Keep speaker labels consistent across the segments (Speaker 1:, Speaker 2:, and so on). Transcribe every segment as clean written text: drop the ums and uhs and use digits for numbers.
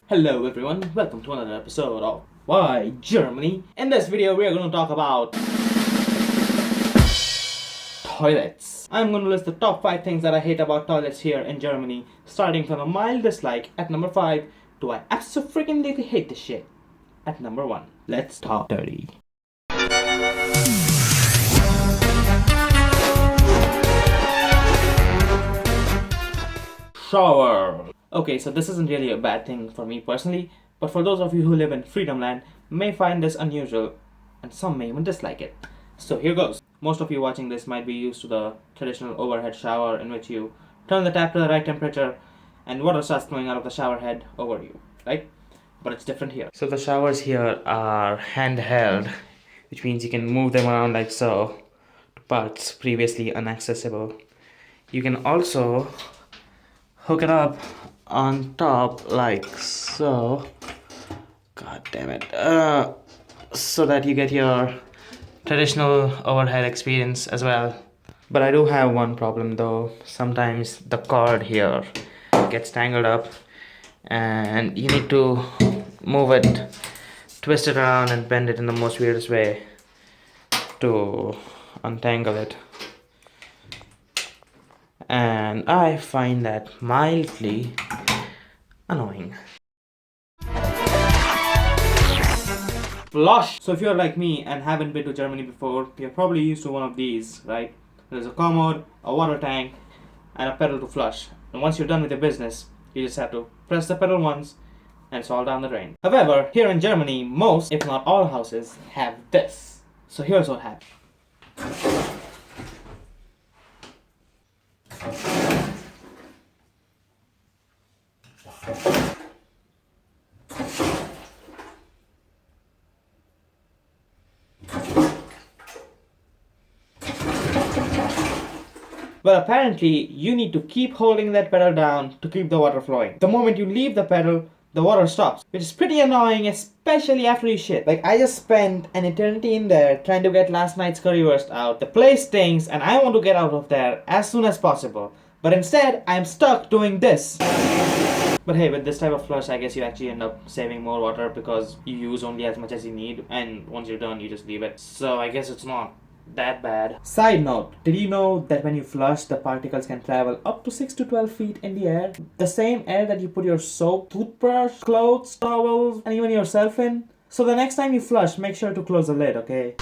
Speaker 1: Hello everyone, welcome to another episode of Why Germany. In this video we are going to talk about toilets. I'm going to list the top 5 things that I hate about toilets here in Germany, starting from a mild dislike at number 5 to I absolutely hate this shit at number 1. Let's talk dirty. Shower. Okay, so this isn't really a bad thing for me personally, but for those of you who live in Freedom Land may find this unusual and some may even dislike it. So here goes. Most of you watching this might be used to the traditional overhead shower in which you turn the tap to the right temperature and water starts flowing out of the shower head over you, right? But it's different here. So the showers here are handheld, which means you can move them around like so to parts previously inaccessible. You can also hook it up on top like so. God damn it. So that you get your traditional overhead experience as well. But I do have one problem though. Sometimes the cord here gets tangled up and you need to move it, twist it around and bend it in the most weirdest way to untangle it. And I find that mildly annoying. Flush! So if you're like me and haven't been to Germany before, you're probably used to one of these, right? There's a commode, a water tank, and a pedal to flush. And once you're done with your business, you just have to press the pedal once and it's all down the drain. However, here in Germany, most, if not all houses have this. So here's what happens. But apparently, you need to keep holding that pedal down to keep the water flowing. The moment you leave the pedal, the water stops, which is pretty annoying, especially after you shit. Like, I just spent an eternity in there trying to get last night's currywurst out. The place stinks, and I want to get out of there as soon as possible. But instead, I'm stuck doing this. But hey, with this type of flush, I guess you actually end up saving more water because you use only as much as you need, and once you're done, you just leave it. So I guess it's not that bad. Side note, did you know that when you flush, the particles can travel up to 6 to 12 feet in the air? The same air that you put your soap, toothbrush, clothes, towels, and even yourself in? So the next time you flush, make sure to close the lid, okay?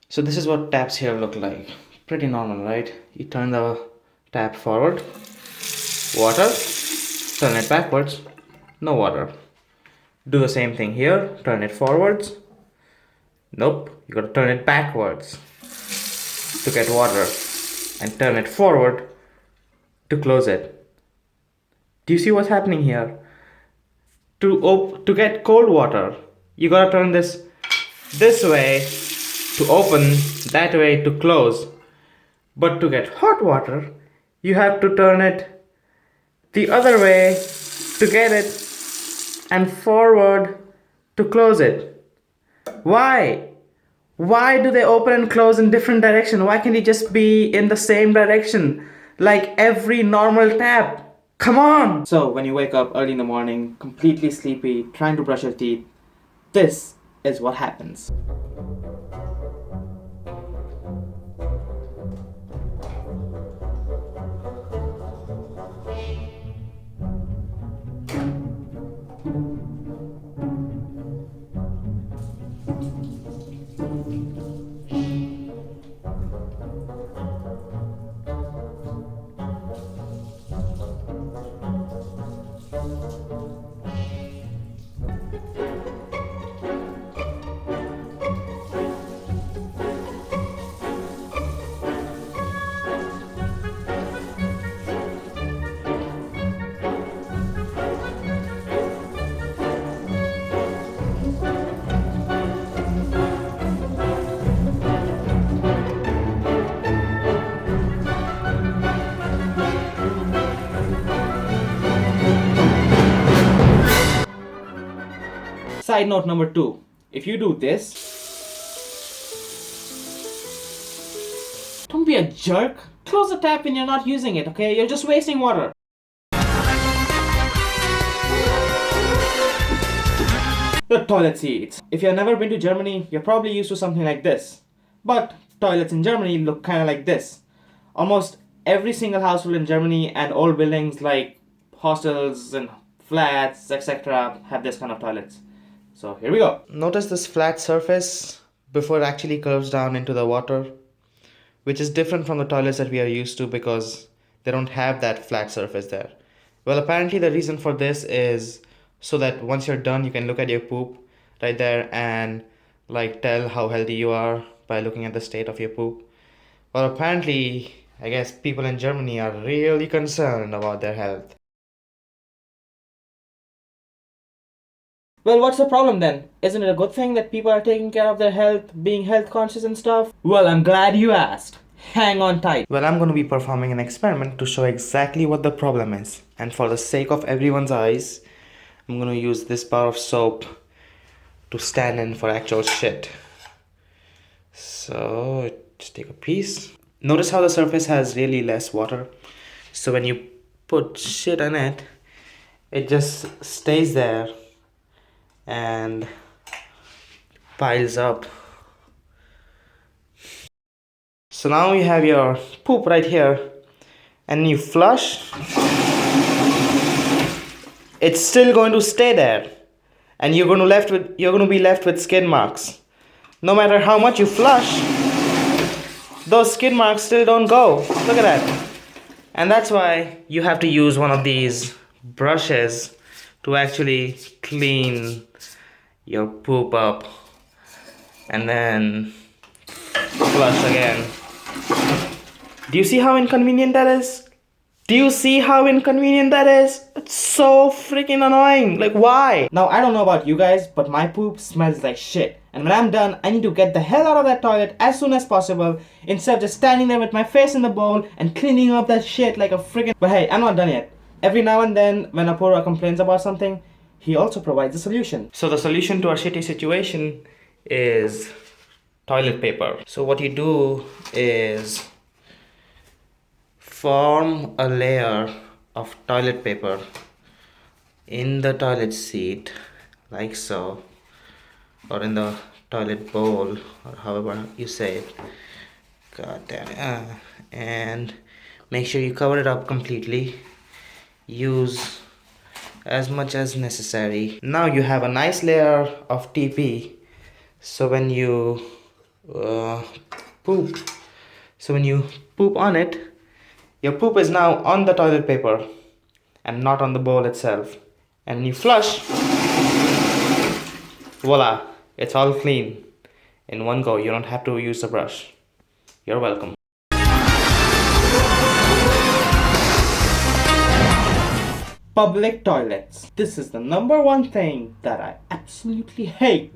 Speaker 1: So this is what taps here look like. Pretty normal, right? You turn the tap forward, water. Turn it backwards, no water. Do the same thing here, turn it forwards. Nope, you gotta turn it backwards to get water and turn it forward to close it. Do you see what's happening here? To get cold water, you gotta turn this way to open, that way to close. But to get hot water, you have to turn it the other way to get it and forward to close it. Why? Why do they open and close in different directions? Why can't you just be in the same direction like every normal tap? Come on! So when you wake up early in the morning, completely sleepy, trying to brush your teeth, this is what happens. Side note number 2. If you do this, Don't be a jerk. Close the tap when you're not using it, okay? You're just wasting water. The toilet seats. If you've never been to Germany, you're probably used to something like this. But toilets in Germany look kind of like this. Almost every single household in Germany and all buildings like hostels and flats, etc. have this kind of toilets. So here we go. Notice this flat surface before it actually curves down into the water, which is different from the toilets that we are used to because they don't have that flat surface there. Well, apparently the reason for this is so that once you're done, you can look at your poop right there and like tell how healthy you are by looking at the state of your poop. Well, apparently, I guess people in Germany are really concerned about their health. Well, what's the problem then? Isn't it a good thing that people are taking care of their health, being health conscious and stuff? Well, I'm glad you asked. Hang on tight. Well, I'm going to be performing an experiment to show exactly what the problem is. And for the sake of everyone's eyes, I'm going to use this bar of soap to stand in for actual shit. So, just take a piece. Notice how the surface has really less water. So when you put shit on it, it just stays there and piles up. So now you have your poop right here and you flush, it's still going to stay there and you're going to be left with skid marks. No matter how much you flush, those skid marks still don't go. Look at that. And that's why you have to use one of these brushes to actually clean your poop up and then flush again. Do you see how inconvenient that is? Do you see how inconvenient that is? It's so freaking annoying. Like, why? Now, I don't know about you guys, but my poop smells like shit. And when I'm done, I need to get the hell out of that toilet as soon as possible instead of just standing there with my face in the bowl and cleaning up that shit like a friggin'... But hey, I'm not done yet. Every now and then, when a poor complains about something, he also provides a solution. So the solution to our shitty situation is toilet paper. So what you do is form a layer of toilet paper in the toilet seat, like so, or in the toilet bowl, or however you say it. God damn it. And make sure you cover it up completely. Use as much as necessary. Now you have a nice layer of TP. So when you poop on it, your poop is now on the toilet paper and not on the bowl itself. And when you flush, voila, it's all clean in one go. You don't have to use the brush. You're welcome. Public toilets. This is the number one thing that I absolutely hate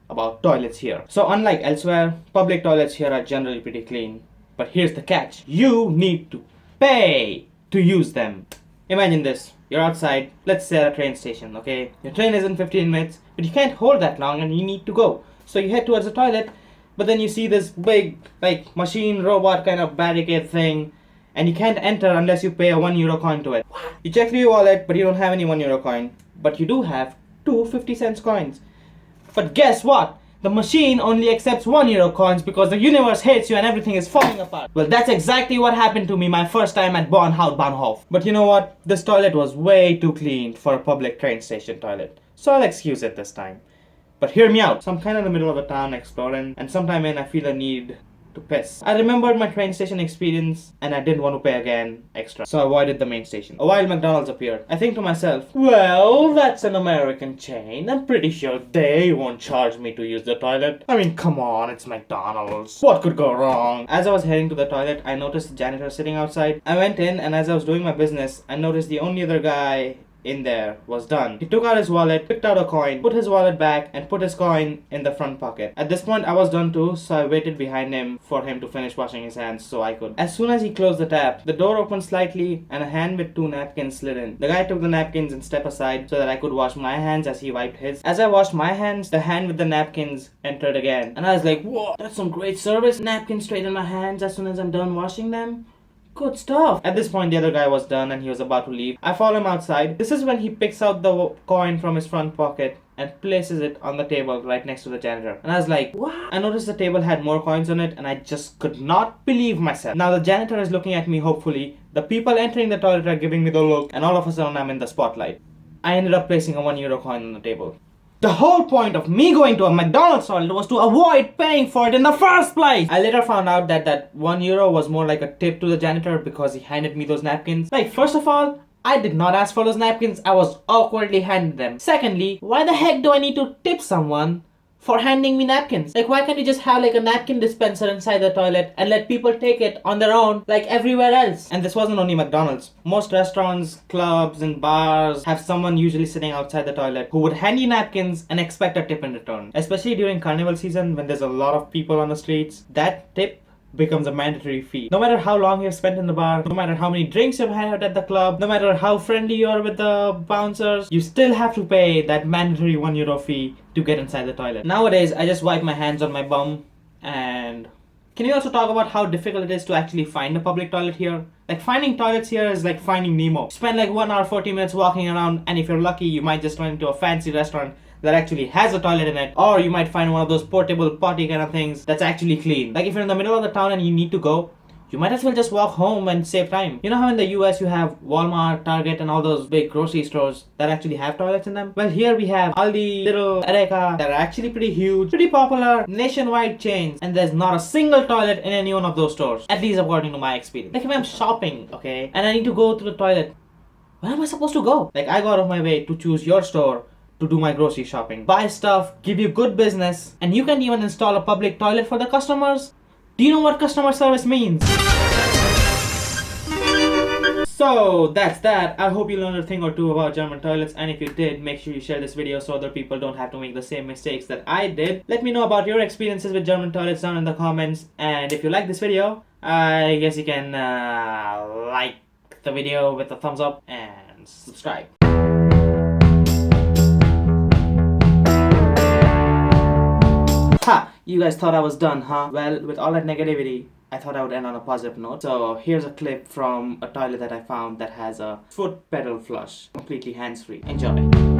Speaker 1: about toilets here. So unlike elsewhere, public toilets here are generally pretty clean. But here's the catch. You need to pay to use them. Imagine this. You're outside, let's say at a train station, okay? Your train is in 15 minutes, but you can't hold that long and you need to go. So you head towards the toilet, but then you see this big, like, machine robot kind of barricade thing, and you can't enter unless you pay a €1 coin to it. You check your wallet, but you don't have any €1 coin. But you do have two 50-cent coins. But guess what? The machine only accepts €1 coins because the universe hates you and everything is falling apart. Well, that's exactly what happened to me my first time at Bahnhof. But you know what? This toilet was way too clean for a public train station toilet. So I'll excuse it this time. But hear me out. So I'm kind of in the middle of a town exploring, and sometime in I feel a need to piss. I remembered my train station experience and I didn't want to pay again extra. So I avoided the main station. A while McDonald's appeared. I think to myself, well, that's an American chain. I'm pretty sure they won't charge me to use the toilet. I mean, come on, it's McDonald's. What could go wrong? As I was heading to the toilet, I noticed the janitor sitting outside. I went in and as I was doing my business, I noticed the only other guy in there was done. He took out his wallet, picked out a coin, put his wallet back, and put his coin in the front pocket. At this point, I was done too, so I waited behind him for him to finish washing his hands so I could. As soon as he closed the tap, the door opened slightly and a hand with 2 napkins slid in. The guy took the napkins and stepped aside so that I could wash my hands as he wiped his. As I washed my hands, the hand with the napkins entered again. And I was like, whoa, that's some great service. Napkins straight in my hands as soon as I'm done washing them. Good stuff. At this point, the other guy was done and he was about to leave. I follow him outside. This is when he picks out the coin from his front pocket and places it on the table right next to the janitor. And I was like, what? I noticed the table had more coins on it and I just could not believe myself. Now the janitor is looking at me hopefully. The people entering the toilet are giving me the look and all of a sudden I'm in the spotlight. I ended up placing a €1 coin on the table. The whole point of me going to a McDonald's toilet was to avoid paying for it in the first place. I later found out that that €1 was more like a tip to the janitor because he handed me those napkins. Like, first of all, I did not ask for those napkins. I was awkwardly handed them. Secondly, why the heck do I need to tip someone for handing me napkins? Like, why can't you just have like a napkin dispenser inside the toilet and let people take it on their own like everywhere else? And this wasn't only McDonald's. Most restaurants, clubs and bars have someone usually sitting outside the toilet who would hand you napkins and expect a tip in return. Especially during carnival season when there's a lot of people on the streets, that tip becomes a mandatory fee. No matter how long you've spent in the bar, no matter how many drinks you've had at the club, no matter how friendly you are with the bouncers, you still have to pay that mandatory €1 fee to get inside the toilet. Nowadays, I just wipe my hands on my bum and... Can you also talk about how difficult it is to actually find a public toilet here? Like, finding toilets here is like finding Nemo. Spend like 1 hour 40 minutes walking around and if you're lucky, you might just run into a fancy restaurant that actually has a toilet in it, or you might find one of those portable potty kind of things that's actually clean. Like if you're in the middle of the town and you need to go, you might as well just walk home and save time. You know how in the US you have Walmart, Target and all those big grocery stores that actually have toilets in them? Well, here we have Aldi, Little, Eureka that are actually pretty huge, pretty popular, nationwide chains, and there's not a single toilet in any one of those stores, at least according to my experience. Like if I'm shopping, okay, and I need to go to the toilet, where am I supposed to go? Like I go out of my way to choose your store to do my grocery shopping, buy stuff, give you good business, and you can even install a public toilet for the customers. Do you know what customer service means? So that's that. I hope you learned a thing or two about German toilets, and if you did, make sure you share this video so other people don't have to make the same mistakes that I did. Let me know about your experiences with German toilets down in the comments, and if you like this video, I guess you can like the video with a thumbs up and subscribe. Ha! You guys thought I was done, huh? Well, with all that negativity, I thought I would end on a positive note. So here's a clip from a toilet that I found that has a foot pedal flush, completely hands-free. Enjoy.